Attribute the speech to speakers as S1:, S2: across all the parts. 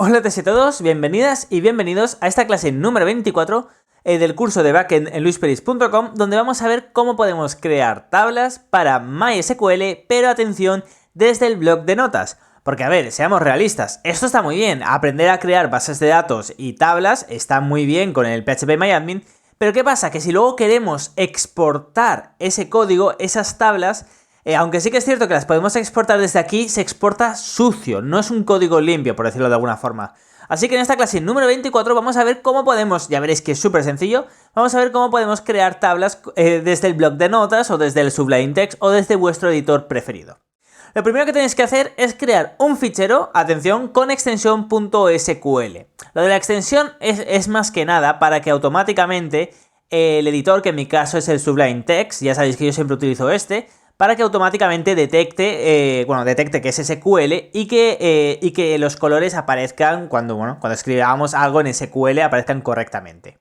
S1: Hola a todos, bienvenidas y bienvenidos a esta clase número 24 del curso de Backend en luisperis.com, donde vamos a ver cómo podemos crear tablas para MySQL, pero atención, desde el bloc de notas. Porque a ver, seamos realistas, esto está muy bien, aprender a crear bases de datos y tablas está muy bien con el PHPMyAdmin, pero ¿qué pasa? Que si luego queremos exportar ese código, esas tablas, aunque sí que es cierto que las podemos exportar desde aquí, se exporta sucio, no es un código limpio, por decirlo de alguna forma. Así que en esta clase número 24 vamos a ver cómo podemos, ya veréis que es súper sencillo, vamos a ver cómo podemos crear tablas desde el bloc de notas o desde el Sublime Text o desde vuestro editor preferido. Lo primero que tenéis que hacer es crear un fichero, atención, con extensión .sql. Lo de la extensión es más que nada para que automáticamente el editor, que en mi caso es el Sublime Text, ya sabéis que yo siempre utilizo este, para que automáticamente detecte que es SQL y que los colores aparezcan cuando escribamos algo en SQL aparezcan correctamente.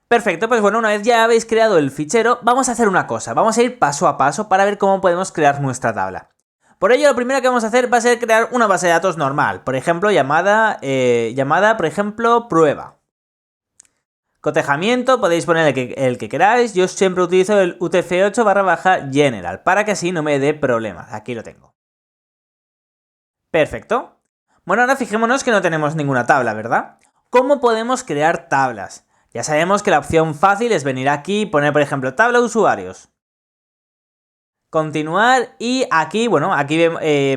S1: Perfecto, pues bueno, una vez ya habéis creado el fichero, vamos a hacer una cosa, vamos a ir paso a paso para ver cómo podemos crear nuestra tabla. Por ello, lo primero que vamos a hacer va a ser crear una base de datos normal, por ejemplo, llamada prueba. Cotejamiento, podéis poner el que queráis, yo siempre utilizo el UTF-8/general, para que así no me dé problemas, aquí lo tengo. Perfecto. Bueno, ahora fijémonos que no tenemos ninguna tabla, ¿verdad? ¿Cómo podemos crear tablas? Ya sabemos que la opción fácil es venir aquí y poner, por ejemplo, tabla de usuarios. Continuar y aquí,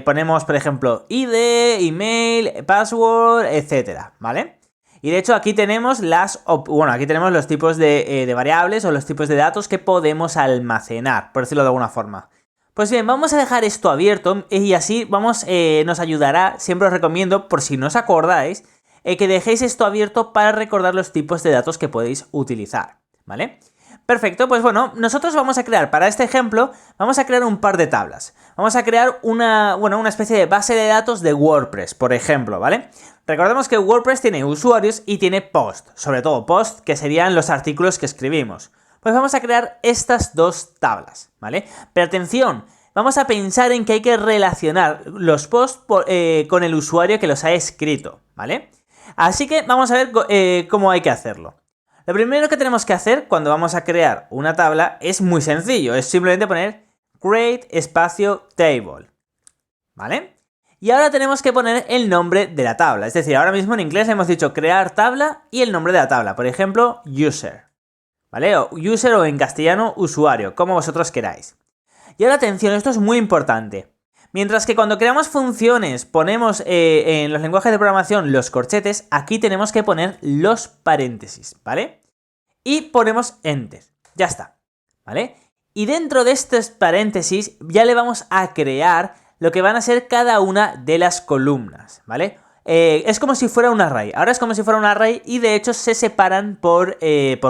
S1: ponemos, por ejemplo, ID, email, password, etcétera, ¿vale? Y de hecho aquí tenemos los tipos de variables o los tipos de datos que podemos almacenar, por decirlo de alguna forma. Pues bien, vamos a dejar esto abierto y así nos ayudará, siempre os recomiendo, por si no os acordáis, que dejéis esto abierto para recordar los tipos de datos que podéis utilizar, ¿vale? Perfecto, pues bueno, nosotros vamos a crear, para este ejemplo, vamos a crear un par de tablas. Vamos a crear una especie de base de datos de WordPress, por ejemplo, ¿vale? Recordemos que WordPress tiene usuarios y tiene post, sobre todo post, que serían los artículos que escribimos. Pues vamos a crear estas dos tablas, ¿vale? Pero atención, vamos a pensar en que hay que relacionar los posts con el usuario que los ha escrito, ¿vale? Así que vamos a ver cómo hay que hacerlo. Lo primero que tenemos que hacer cuando vamos a crear una tabla es muy sencillo, es simplemente poner create espacio table, ¿vale? Y ahora tenemos que poner el nombre de la tabla, es decir, ahora mismo en inglés hemos dicho crear tabla y el nombre de la tabla, por ejemplo, user, ¿vale? O user o en castellano usuario, como vosotros queráis. Y ahora atención, esto es muy importante. Mientras que cuando creamos funciones ponemos en los lenguajes de programación los corchetes, aquí tenemos que poner los paréntesis, ¿vale? Y ponemos enter, ya está, ¿vale? Y dentro de estos paréntesis ya le vamos a crear lo que van a ser cada una de las columnas, ¿vale? Es como si fuera un array, ahora es como si fuera un array y de hecho se separan por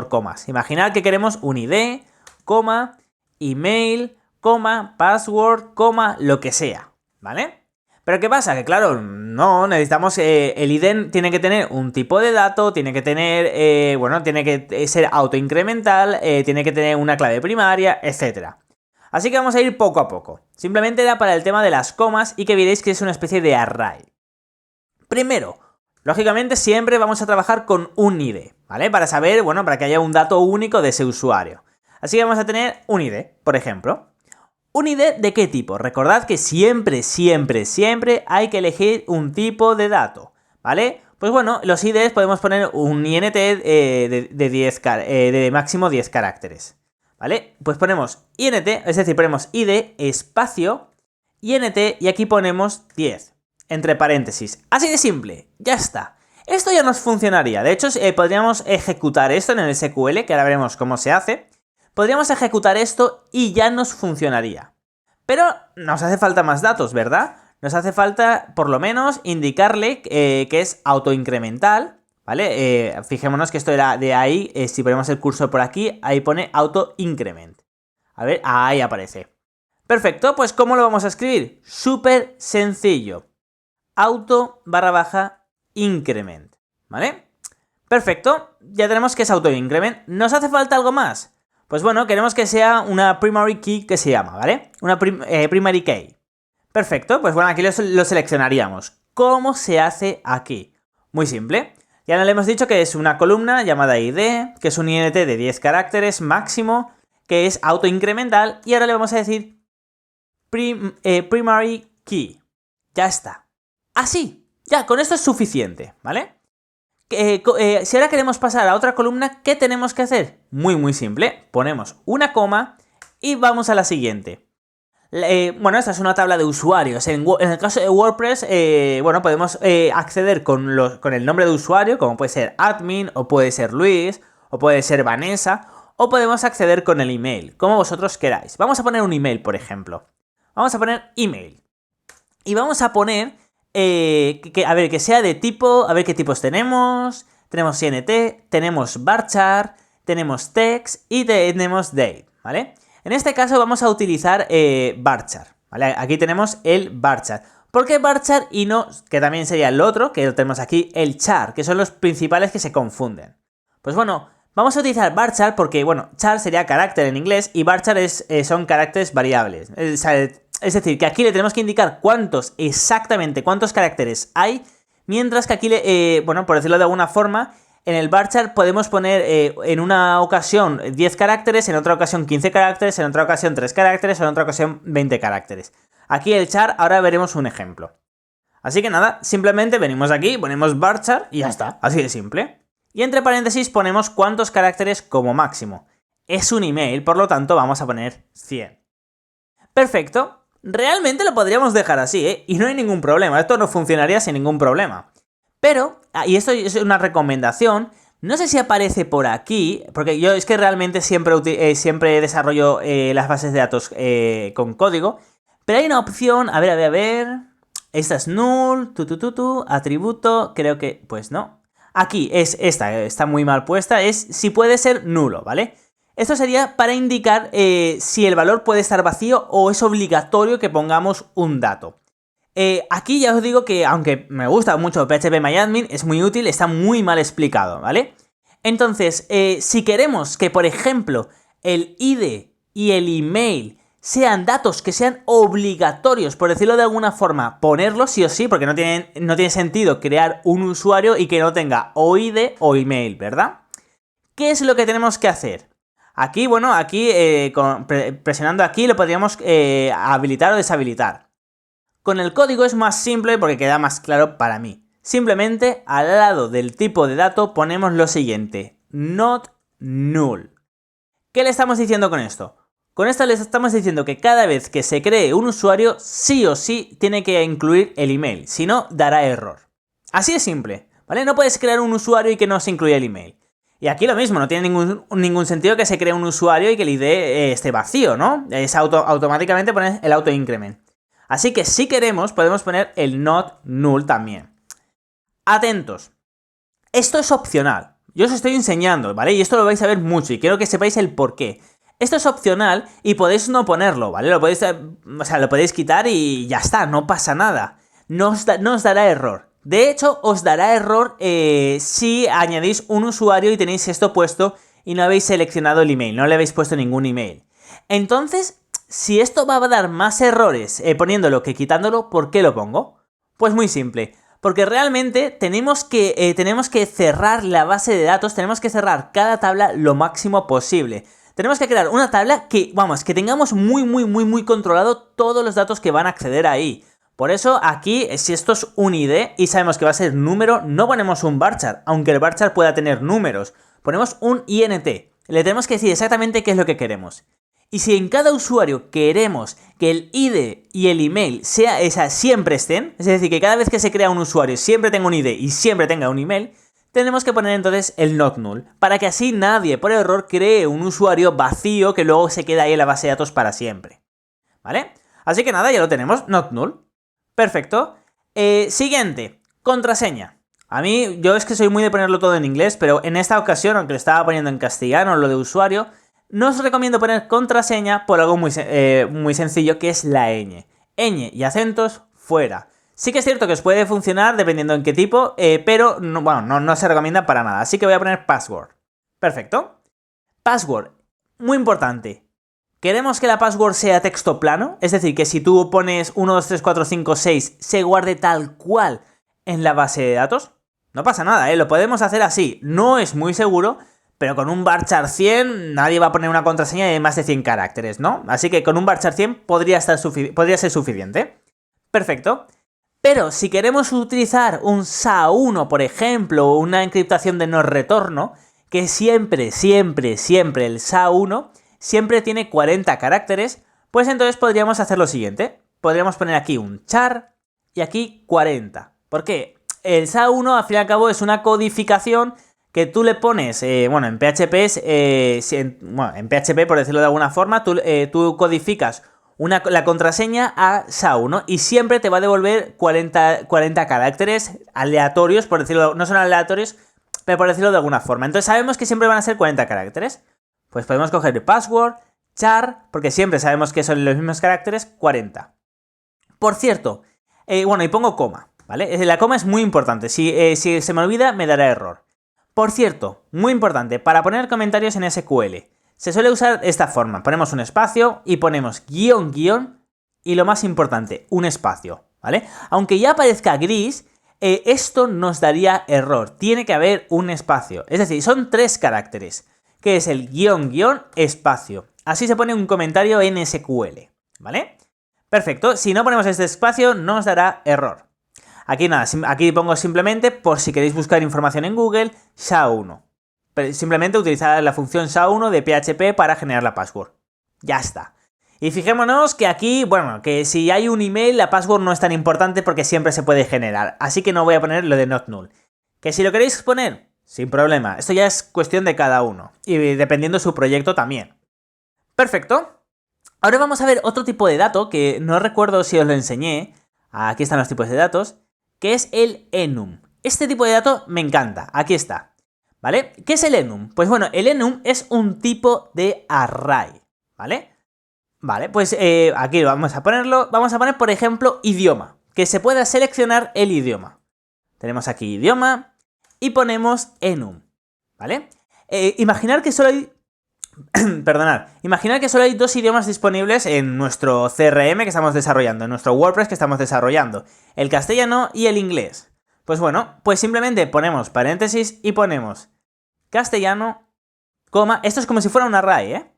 S1: comas. Imaginad que queremos un ID, coma, email, coma, password, coma, lo que sea, ¿vale? Pero ¿qué pasa? Que claro, no, necesitamos, el ID tiene que tener un tipo de dato, tiene que tener, tiene que ser autoincremental, tiene que tener una clave primaria, etc. Así que vamos a ir poco a poco. Simplemente era para el tema de las comas y que veréis que es una especie de array. Primero, lógicamente siempre vamos a trabajar con un ID, ¿vale? Para saber, para que haya un dato único de ese usuario. Así que vamos a tener un ID, por ejemplo. ¿Un ID de qué tipo? Recordad que siempre hay que elegir un tipo de dato, ¿vale? Pues bueno, los IDs podemos poner un INT de máximo 10 caracteres, ¿vale? Pues ponemos INT, es decir, ponemos ID espacio INT y aquí ponemos 10, entre paréntesis. Así de simple, ya está. Esto ya nos funcionaría. De hecho, podríamos ejecutar esto en el SQL, que ahora veremos cómo se hace. Podríamos ejecutar esto y ya nos funcionaría. Pero nos hace falta más datos, ¿verdad? Nos hace falta, por lo menos, indicarle que es autoincremental, ¿vale? Fijémonos que esto era de ahí, si ponemos el cursor por aquí, ahí pone autoincrement. A ver, ahí aparece. Perfecto, pues ¿cómo lo vamos a escribir? Súper sencillo. Auto_increment, ¿vale? Perfecto, ya tenemos que es autoincrement. ¿Nos hace falta algo más? Pues bueno, queremos que sea una primary key que se llama, ¿vale? Una primary key. Perfecto, pues bueno, aquí lo seleccionaríamos. ¿Cómo se hace aquí? Muy simple. Ya le hemos dicho que es una columna llamada ID, que es un INT de 10 caracteres máximo, que es autoincremental, y ahora le vamos a decir primary key. Ya está. Así, ya, con esto es suficiente, ¿vale? Si ahora queremos pasar a otra columna, ¿qué tenemos que hacer? Muy simple. Ponemos una coma y vamos a la siguiente. Bueno, esta es una tabla de usuarios. En el caso de WordPress, bueno, podemos acceder con el nombre de usuario, como puede ser admin, o puede ser Luis, o puede ser Vanessa, o podemos acceder con el email, como vosotros queráis. Vamos a poner un email, por ejemplo. Vamos a poner email. Y vamos a poner, a ver, que sea de tipo, a ver qué tipos tenemos. Tenemos INT, tenemos varchar, tenemos text y tenemos date, ¿vale? En este caso vamos a utilizar varchar, ¿vale? Aquí tenemos el varchar. ¿Por qué varchar y no, que también sería el otro, que lo tenemos aquí, el char, que son los principales que se confunden? Pues bueno, vamos a utilizar varchar porque, bueno, char sería carácter en inglés y varchar son caracteres variables. Es decir, que aquí le tenemos que indicar exactamente cuántos caracteres hay, mientras que aquí, bueno, por decirlo de alguna forma, en el varchar podemos poner en una ocasión 10 caracteres, en otra ocasión 15 caracteres, en otra ocasión 3 caracteres, en otra ocasión 20 caracteres. Aquí el char, ahora veremos un ejemplo. Así que nada, simplemente venimos aquí, ponemos varchar y ya está, así de simple. Y entre paréntesis ponemos cuántos caracteres como máximo. Es un email, por lo tanto vamos a poner 100. Perfecto. Realmente lo podríamos dejar así, ¿eh? Y no hay ningún problema, esto no funcionaría sin ningún problema. Pero, y esto es una recomendación, no sé si aparece por aquí, porque yo es que realmente siempre desarrollo las bases de datos con código, pero hay una opción, a ver, esta es null, atributo, creo que, pues no. Aquí es esta, está muy mal puesta, es si puede ser nulo, ¿vale? Esto sería para indicar si el valor puede estar vacío o es obligatorio que pongamos un dato. Aquí ya os digo que, aunque me gusta mucho PHPMyAdmin, es muy útil, está muy mal explicado, ¿vale? Entonces, si queremos que, por ejemplo, el ID y el email sean datos que sean obligatorios, por decirlo de alguna forma, ponerlos sí o sí, porque no tiene sentido crear un usuario y que no tenga o ID o email, ¿verdad? ¿Qué es lo que tenemos que hacer? Aquí, bueno, presionando aquí lo podríamos habilitar o deshabilitar. Con el código es más simple porque queda más claro para mí. Simplemente al lado del tipo de dato ponemos lo siguiente, not null. ¿Qué le estamos diciendo con esto? Con esto les estamos diciendo que cada vez que se cree un usuario, sí o sí tiene que incluir el email, si no dará error. Así de simple, ¿vale? No puedes crear un usuario y que no se incluya el email. Y aquí lo mismo, no tiene ningún sentido que se cree un usuario y que el ID esté vacío, ¿no? Automáticamente pones el auto-increment. Así que si queremos, podemos poner el not null también. Atentos. Esto es opcional. Yo os estoy enseñando, ¿vale? Y esto lo vais a ver mucho y quiero que sepáis el por qué. Esto es opcional y podéis no ponerlo, ¿vale? Lo podéis quitar y ya está, no pasa nada. No os dará error. De hecho, os dará error si añadís un usuario y tenéis esto puesto y no habéis seleccionado el email, no le habéis puesto ningún email. Entonces, si esto va a dar más errores poniéndolo que quitándolo, ¿por qué lo pongo? Pues muy simple, porque realmente tenemos que cerrar la base de datos, tenemos que cerrar cada tabla lo máximo posible. Tenemos que crear una tabla que tengamos muy controlado todos los datos que van a acceder ahí. Por eso aquí, si esto es un ID y sabemos que va a ser número, no ponemos un varchar, aunque el varchar pueda tener números. Ponemos un INT. Le tenemos que decir exactamente qué es lo que queremos. Y si en cada usuario queremos que el ID y el email siempre estén, es decir, que cada vez que se crea un usuario siempre tenga un ID y siempre tenga un email, tenemos que poner entonces el not null, para que así nadie por error cree un usuario vacío que luego se queda ahí en la base de datos para siempre. ¿Vale? Así que nada, ya lo tenemos, not null. Perfecto. Siguiente, contraseña. Yo es que soy muy de ponerlo todo en inglés, pero en esta ocasión, aunque lo estaba poniendo en castellano, lo de usuario, no os recomiendo poner contraseña por algo muy sencillo, que es la ñ. ñ y acentos fuera. Sí que es cierto que os puede funcionar dependiendo en qué tipo, pero no se recomienda para nada. Así que voy a poner password. Perfecto. Password, muy importante. ¿Queremos que la password sea texto plano? Es decir, que si tú pones 1, 2, 3, 4, 5, 6, se guarde tal cual en la base de datos. No pasa nada, lo podemos hacer así. No es muy seguro, pero con un varchar 100 nadie va a poner una contraseña de más de 100 caracteres, ¿no? Así que con un varchar 100 podría ser suficiente. Perfecto. Pero si queremos utilizar un SHA-1, por ejemplo, o una encriptación de no retorno, que siempre el SHA-1 siempre tiene 40 caracteres, pues entonces podríamos hacer lo siguiente. Podríamos poner aquí un char y aquí 40. ¿Por qué? El SHA-1 al fin y al cabo es una codificación que tú le pones, bueno, en PHP en PHP, por decirlo de alguna forma, tú codificas la contraseña a SHA-1 y siempre te va a devolver 40 caracteres aleatorios, por decirlo, no son aleatorios, pero por decirlo de alguna forma. Entonces sabemos que siempre van a ser 40 caracteres. Pues podemos coger el password, char, porque siempre sabemos que son los mismos caracteres, 40. Por cierto, bueno, y pongo coma, ¿vale? La coma es muy importante, si se me olvida me dará error. Por cierto, muy importante, para poner comentarios en SQL, se suele usar esta forma, ponemos un espacio y ponemos guión, guión, y lo más importante, un espacio, ¿vale? Aunque ya aparezca gris, esto nos daría error, tiene que haber un espacio, es decir, son 3 caracteres, que es el guión, guión, espacio. Así se pone un comentario en SQL, ¿vale? Perfecto, si no ponemos este espacio nos dará error. Aquí nada, aquí pongo simplemente, por si queréis buscar información en Google, SHA-1. Simplemente utilizar la función SHA-1 de PHP para generar la password. Ya está. Y fijémonos que aquí, bueno, que si hay un email, la password no es tan importante porque siempre se puede generar. Así que no voy a poner lo de not null. Que si lo queréis poner, sin problema. Esto ya es cuestión de cada uno. Y dependiendo de su proyecto también. Perfecto. Ahora vamos a ver otro tipo de dato que no recuerdo si os lo enseñé. Aquí están los tipos de datos. Que es el enum. Este tipo de dato me encanta. Aquí está. ¿Vale? ¿Qué es el enum? Pues bueno, el enum es un tipo de array. ¿Vale? Vale, pues aquí vamos a ponerlo. Vamos a poner, por ejemplo, idioma. Que se pueda seleccionar el idioma. Tenemos aquí idioma y ponemos enum. ¿Vale? Imaginar que solo hay... Perdonad. Imaginar que solo hay 2 idiomas disponibles en nuestro CRM que estamos desarrollando, en nuestro WordPress que estamos desarrollando. El castellano y el inglés. Pues bueno, pues simplemente ponemos paréntesis y ponemos castellano, coma, esto es como si fuera un array, ¿eh?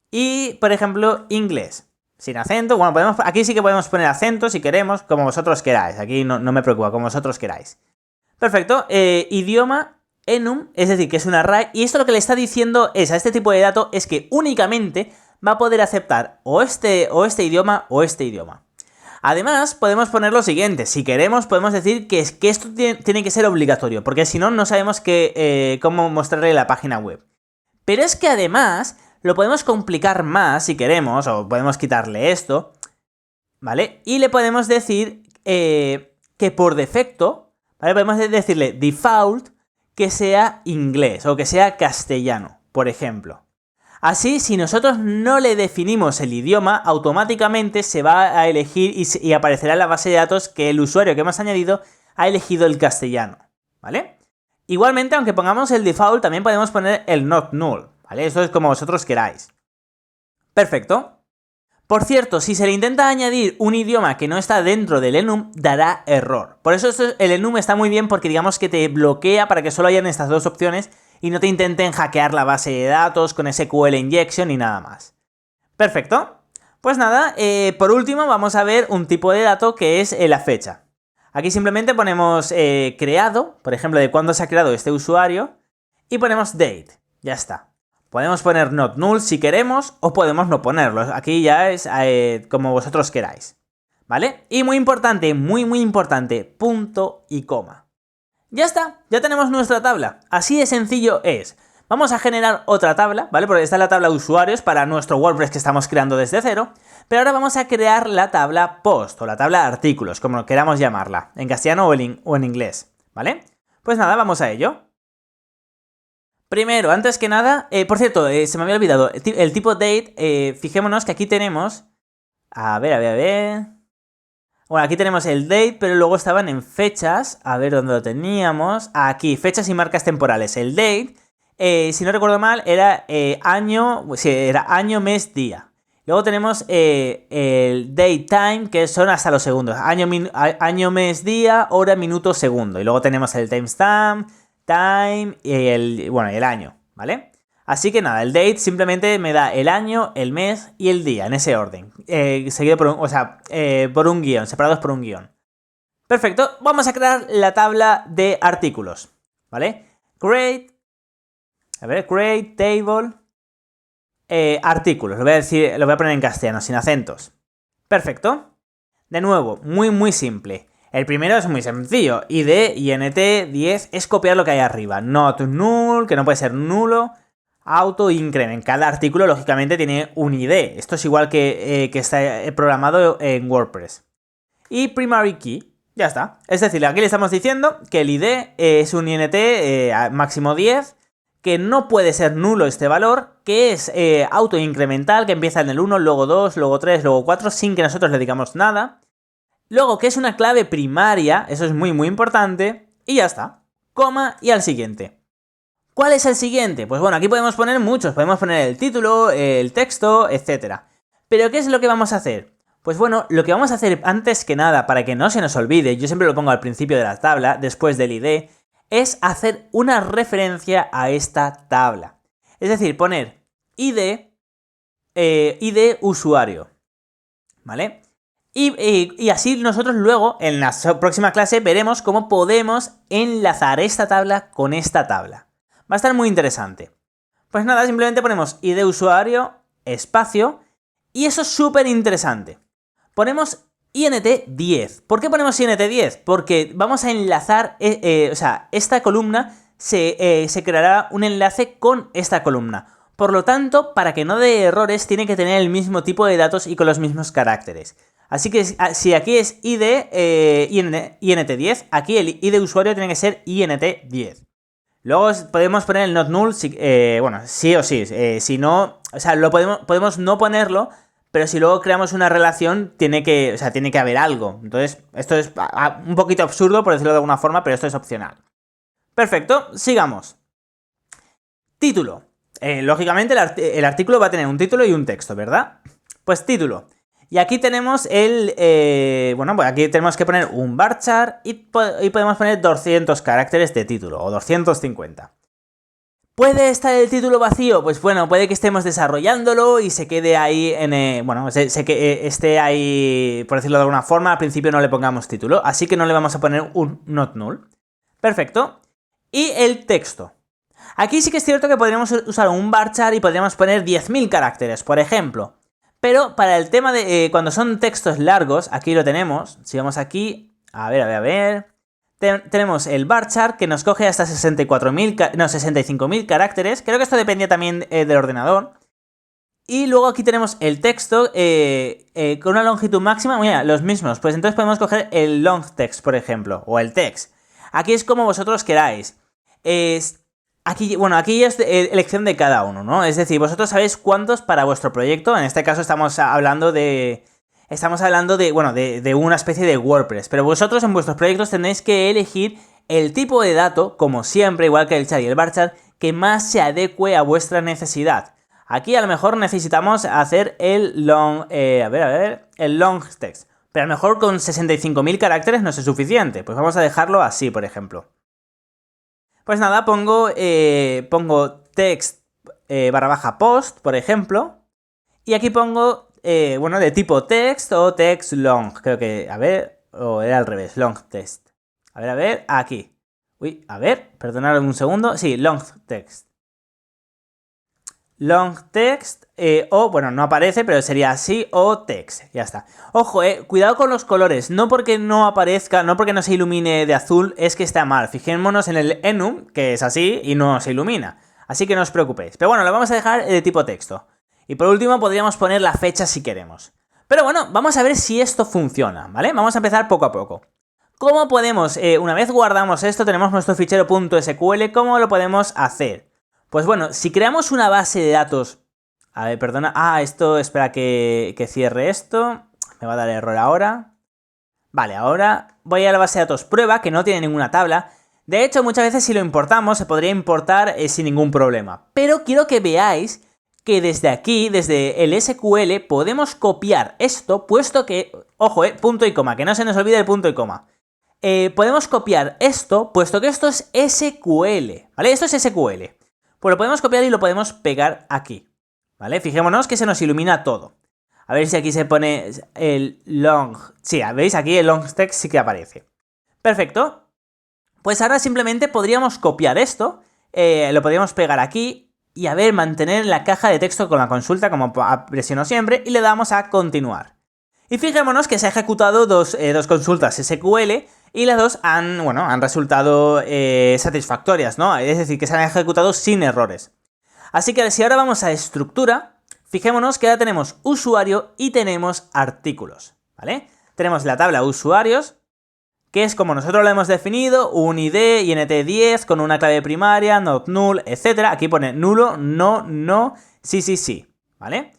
S1: Y, por ejemplo, inglés. Sin acento, bueno, aquí sí que podemos poner acento si queremos, como vosotros queráis. Aquí no me preocupa, como vosotros queráis. Perfecto, idioma, enum, es decir, que es un array. Y esto lo que le está diciendo a este tipo de dato es que únicamente va a poder aceptar o este idioma o este idioma. Además, podemos poner lo siguiente. Si queremos, podemos decir que esto tiene que ser obligatorio, porque si no, no sabemos cómo mostrarle la página web. Pero es que además lo podemos complicar más si queremos, o podemos quitarle esto, ¿vale? Y le podemos decir que por defecto, ¿vale? Podemos decirle default que sea inglés o que sea castellano, por ejemplo. Así, si nosotros no le definimos el idioma, automáticamente se va a elegir y aparecerá en la base de datos que el usuario que hemos añadido ha elegido el castellano, ¿vale? Igualmente, aunque pongamos el default, también podemos poner el not null, ¿vale? Eso es como vosotros queráis. Perfecto. Por cierto, si se le intenta añadir un idioma que no está dentro del enum, dará error. Por eso el enum está muy bien porque digamos que te bloquea para que solo hayan estas 2 opciones y no te intenten hackear la base de datos con SQL injection y nada más. Perfecto. Pues nada, por último vamos a ver un tipo de dato que es la fecha. Aquí simplemente ponemos creado, por ejemplo, de cuándo se ha creado este usuario, y ponemos date. Ya está. Podemos poner not null si queremos o podemos no ponerlo. Aquí ya es como vosotros queráis. ¿Vale? Y muy importante, muy importante, punto y coma. Ya está, ya tenemos nuestra tabla. Así de sencillo es. Vamos a generar otra tabla, ¿vale? Porque esta es la tabla de usuarios para nuestro WordPress que estamos creando desde cero. Pero ahora vamos a crear la tabla post o la tabla de artículos, como queramos llamarla, en castellano o en inglés, ¿vale? Pues nada, vamos a ello. Primero, antes que nada, por cierto, se me había olvidado, el tipo date, fijémonos que aquí tenemos... A ver... Bueno, aquí tenemos el date, pero luego estaban en fechas. A ver dónde lo teníamos. Aquí, fechas y marcas temporales. El date, si no recuerdo mal, era año, mes, día. Luego tenemos el date time, que son hasta los segundos. Año, mes, día, hora, minuto, segundo. Y luego tenemos el timestamp, time y el año, ¿vale? Así que nada, el date simplemente me da el año, el mes y el día, en ese orden. Seguido por un guión, separados por un guión. Perfecto, vamos a crear la tabla de artículos, ¿vale? Create table, artículos, lo voy a poner en castellano, sin acentos. Perfecto. De nuevo, muy simple. El primero es muy sencillo, id, int, 10, es copiar lo que hay arriba. Not null, que no puede ser nulo, auto, increment. Cada artículo, lógicamente, tiene un id. Esto es igual que está programado en WordPress. Y primary key, ya está. Es decir, aquí le estamos diciendo que el id es un int máximo 10, que no puede ser nulo este valor, que es autoincremental, que empieza en el 1, luego 2, luego 3, luego 4, sin que nosotros le digamos nada. Luego que es una clave primaria, eso es muy importante, y ya está. Coma y al siguiente. ¿Cuál es el siguiente? Pues bueno, aquí podemos poner muchos, podemos poner el título, el texto, etc. ¿Pero qué es lo que vamos a hacer? Pues bueno, lo que vamos a hacer antes que nada, para que no se nos olvide, yo siempre lo pongo al principio de la tabla, después del id, es hacer una referencia a esta tabla. Es decir, poner id usuario, ¿vale? Y así nosotros luego, en la próxima clase, veremos cómo podemos enlazar esta tabla con esta tabla. Va a estar muy interesante. Pues nada, simplemente ponemos id usuario, espacio, y eso es súper interesante. Ponemos int10. ¿Por qué ponemos int10? Porque vamos a enlazar, esta columna se creará un enlace con esta columna. Por lo tanto, para que no dé errores, tiene que tener el mismo tipo de datos y con los mismos caracteres. Así que si aquí es int10, aquí el id usuario tiene que ser int10. Luego podemos poner el not null, sí o sí. Si no, podemos no ponerlo, pero si luego creamos una relación, tiene que haber algo. Entonces, esto es un poquito absurdo, por decirlo de alguna forma, pero esto es opcional. Perfecto, sigamos. Título. Lógicamente, el artículo va a tener un título y un texto, ¿verdad? Pues título. Y aquí tenemos pues aquí tenemos que poner un varchar y podemos poner 200 caracteres de título, o 250. ¿Puede estar el título vacío? Pues bueno, puede que estemos desarrollándolo y se quede ahí esté ahí, por decirlo de alguna forma, al principio no le pongamos título, así que no le vamos a poner un not null. Perfecto. Y el texto. Aquí sí que es cierto que podríamos usar un varchar y podríamos poner 10.000 caracteres, por ejemplo. Pero para el tema de cuando son textos largos, aquí lo tenemos. Si vamos aquí, a ver. Tenemos el varchar que nos coge hasta 65.000 caracteres. Creo que esto dependía también del ordenador. Y luego aquí tenemos el texto con una longitud máxima. Mira, los mismos. Pues entonces podemos coger el long text, por ejemplo, o el text. Aquí es como vosotros queráis. Aquí es elección de cada uno, ¿no? Es decir, vosotros sabéis cuántos para vuestro proyecto. En este caso estamos hablando de una especie de WordPress. Pero vosotros en vuestros proyectos tenéis que elegir el tipo de dato, como siempre, igual que el char y el varchar, que más se adecue a vuestra necesidad. Aquí a lo mejor necesitamos hacer el long text. Pero a lo mejor con 65.000 caracteres no es suficiente. Pues vamos a dejarlo así, por ejemplo. Pues nada, pongo text /post, por ejemplo. Y aquí pongo, de tipo text o text long. Creo que, o era al revés, long text. Aquí. Perdonad un segundo. Sí, long text. Long text, no aparece, pero sería así, o text, ya está. Ojo, cuidado con los colores, no porque no aparezca, no porque no se ilumine de azul, es que está mal. Fijémonos en el enum, que es así, y no se ilumina. Así que no os preocupéis. Pero bueno, lo vamos a dejar de tipo texto. Y por último, podríamos poner la fecha si queremos. Pero bueno, vamos a ver si esto funciona, ¿vale? Vamos a empezar poco a poco. ¿Cómo podemos, una vez guardamos esto, tenemos nuestro fichero .sql, ¿cómo lo podemos hacer? Pues bueno, si creamos una base de datos... espera que cierre esto. Me va a dar error ahora. Vale, ahora voy a la base de datos prueba, que no tiene ninguna tabla. De hecho, muchas veces si lo importamos, se podría importar sin ningún problema. Pero quiero que veáis que desde aquí, desde el SQL, podemos copiar esto, puesto que, ojo, punto y coma, que no se nos olvide el punto y coma. Podemos copiar esto, puesto que esto es SQL, ¿vale? Esto es SQL. Pues lo podemos copiar y lo podemos pegar aquí, ¿vale? Fijémonos que se nos ilumina todo. A ver si aquí se pone el long... Sí, ¿veis? Aquí el long text sí que aparece. Perfecto. Pues ahora simplemente podríamos copiar esto, lo podríamos pegar aquí y a ver, mantener la caja de texto con la consulta como presiono siempre y le damos a continuar. Y fijémonos que se ha ejecutado dos consultas SQL y las dos han resultado satisfactorias, ¿no? Es decir, que se han ejecutado sin errores. Así que si ahora vamos a estructura, fijémonos que ahora tenemos usuario y tenemos artículos, ¿vale? Tenemos la tabla usuarios, que es como nosotros lo hemos definido, un ID, int10 con una clave primaria, not null, etc. Aquí pone nulo, no, sí, ¿vale?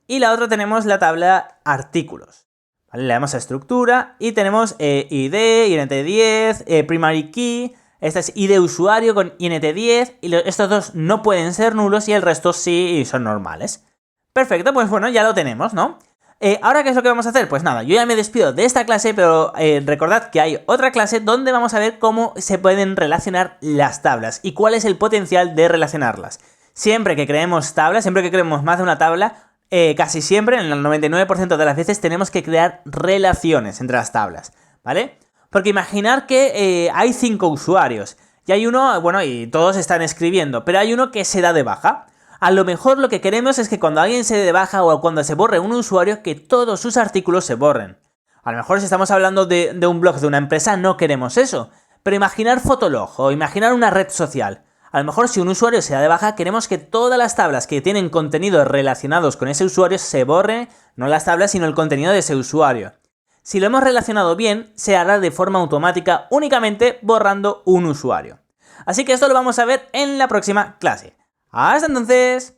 S1: Y la otra tenemos la tabla artículos, ¿vale? Le damos a estructura y tenemos ID, int10, primary key, este es ID usuario con int10 y estos dos no pueden ser nulos y el resto sí son normales. Perfecto, pues bueno, ya lo tenemos, ¿no? Ahora, ¿qué es lo que vamos a hacer? Pues nada, yo ya me despido de esta clase, pero recordad que hay otra clase donde vamos a ver cómo se pueden relacionar las tablas y cuál es el potencial de relacionarlas. Siempre que creemos tablas, siempre que creemos más de una tabla, casi siempre, en el 99% de las veces, tenemos que crear relaciones entre las tablas, ¿vale? Porque imaginar que hay 5 usuarios y hay uno, bueno, y todos están escribiendo, pero hay uno que se da de baja. A lo mejor lo que queremos es que cuando alguien se dé de baja o cuando se borre un usuario, que todos sus artículos se borren. A lo mejor si estamos hablando de un blog de una empresa no queremos eso. Pero imaginar Fotolog o imaginar una red social. A lo mejor si un usuario se da de baja queremos que todas las tablas que tienen contenidos relacionados con ese usuario se borren, no las tablas sino el contenido de ese usuario. Si lo hemos relacionado bien, se hará de forma automática únicamente borrando un usuario. Así que esto lo vamos a ver en la próxima clase. ¡Hasta entonces!